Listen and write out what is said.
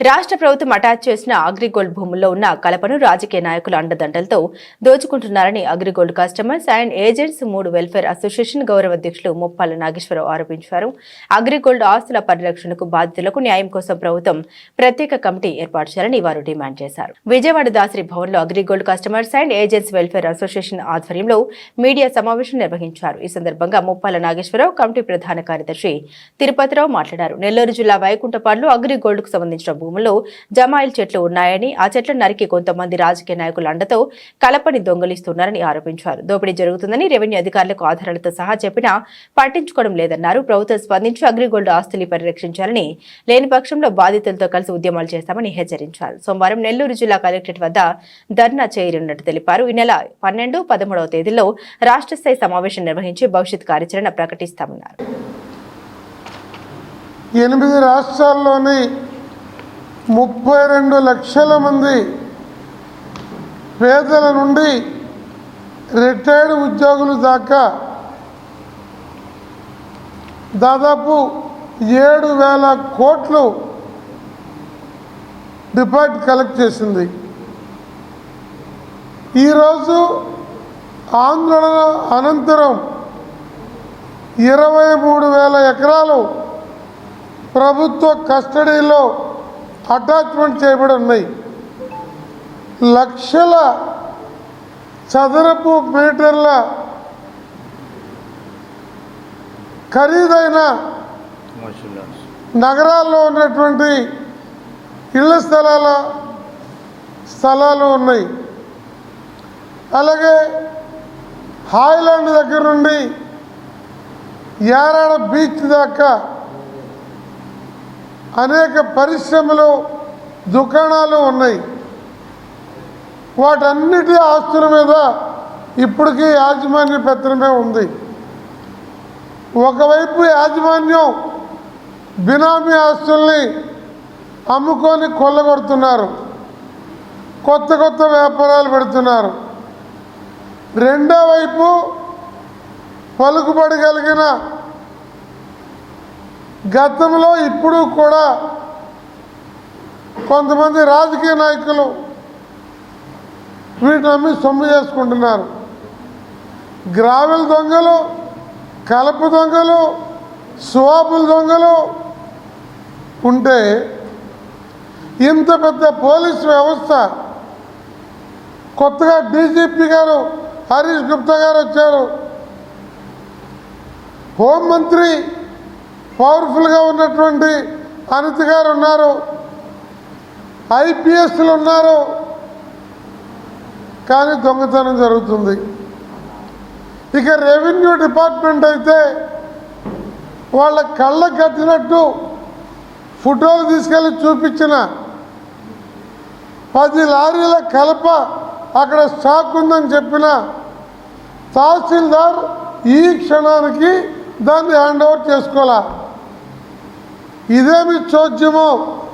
రాష్ట్ర ప్రభుత్వం అటాచ్ చేసిన అగ్రిగోల్డ్ భూముల్లో ఉన్న కలపను రాజకీయ నాయకుల అండదండలతో దోచుకుంటున్నారని అగ్రిగోల్డ్ కస్టమర్స్ అండ్ ఏజెంట్స్ మూడు వెల్ఫేర్ అసోసియేషన్ గౌరవ అధ్యక్షులు ముప్పాల నాగేశ్వరరావు ఆరోపించారు. అగ్రిగోల్డ్ ఆస్తుల పరిరక్షణకు బాధితులకు న్యాయం కోసం ప్రభుత్వం ప్రత్యేక కమిటీ ఏర్పాటు చేయాలని వారు డిమాండ్ చేశారు. విజయవాడ దాసరి భవన్లో AgriGold customers and agents welfare association ఆధ్వర్యంలో మీడియా సమావేశం నిర్వహించారు. ఈ సందర్భంగా ముప్పాల నాగేశ్వరరావు కమిటీ ప్రధాన కార్యదర్శి తిరుపతిరావు మాట్లాడారు. నెల్లూరు జిల్లా వైకుంఠపాడులో అగ్రిగోల్డ్ కు సంబంధించిన భూముల్లో జమాయిల్ చెట్లు ఉన్నాయని, ఆ చెట్లను నరికి కొంతమంది రాజకీయ నాయకుల అండతో కలపని దొంగలిస్తున్నారని ఆరోపించారు. దోపిడీ జరుగుతుందని రెవెన్యూ అధికారులకు ఆధారాలతో సహా చెప్పినా పట్టించుకోవడం లేదన్నారు. ప్రభుత్వం స్పందించి అగ్రిగోల్డ్ ఆస్తుల్ని పరిరక్షించాలని, లేని పక్షంలో బాధితులతో కలిసి ఉద్యమాలు చేస్తామని హెచ్చరించారు. సోమవారం నెల్లూరు జిల్లా కలెక్టరేట్ వద్ద ధర్నా చేయనున్నట్టు తెలిపారు. ఈ నెల 12, 13వ తేదీల్లో రాష్ట్ర స్థాయి సమావేశం నిర్వహించి భవిష్యత్ కార్యాచరణ ప్రకటిస్తామన్నారు. 8 రాష్ట్రాల్లోని 32 లక్షల మంది పేదల నుండి రిటైర్డ్ ఉద్యోగులు దాకా దాదాపు 7,000 కోట్లు డిపాజిట్ కలెక్ట్ చేసింది. ఈరోజు ఆందోళన అనంతరం 23,000 ఎకరాలు ప్రభుత్వ కస్టడీలో అటాచ్మెంట్ చేయబడి ఉన్నాయి. లక్షల చదరపు మీటర్ల ఖరీదైన నగరాల్లో ఉన్నటువంటి ఇళ్ల స్థలాలు ఉన్నాయి. అలాగే హాయ్లాండ్ దగ్గర నుండి యారాడ బీచ్ దాకా అనేక పరిశ్రమలు, దుకాణాలు ఉన్నాయి. వాటన్నిటి ఆస్తుల మీద ఇప్పటికీ యాజమాన్య పత్రమే ఉంది. ఒకవైపు యాజమాన్యం బినామీ ఆస్తుల్ని అమ్ముకొని కొల్లగొడుతున్నారు, కొత్త కొత్త వ్యాపారాలు పెడుతున్నారు. రెండో వైపు పలుకుబడి కలిగిన, గతంలో ఇప్పుడు కూడా కొంతమంది రాజకీయ నాయకులు వీటిని అమ్మి సొమ్ము చేసుకుంటున్నారు. గ్రావెల్ దొంగలు, కలప దొంగలు, స్వాపుల దొంగలు ఉంటే ఇంత పెద్ద పోలీస్ వ్యవస్థ, కొత్తగా డీజీపీ గారు హరీష్ గుప్తా గారు వచ్చారు, హోంమంత్రి పవర్ఫుల్గా ఉన్నటువంటి అనిత గారు ఉన్నారు, ఐపీఎస్లు ఉన్నారు. కానీ దొంగతనం జరుగుతుంది. ఇక రెవెన్యూ డిపార్ట్మెంట్ అయితే వాళ్ళ కళ్ళకు కట్టినట్టు ఫోటోలు తీసుకెళ్ళి చూపించిన 10 లారీల కలప అక్కడ స్టాక్ ఉందని చెప్పిన తహసీల్దార్ ఈ క్షణానికి దాన్ని హ్యాండ్ ఓవర్ చేసుకోవాలా. ఇదేమి చోద్యమో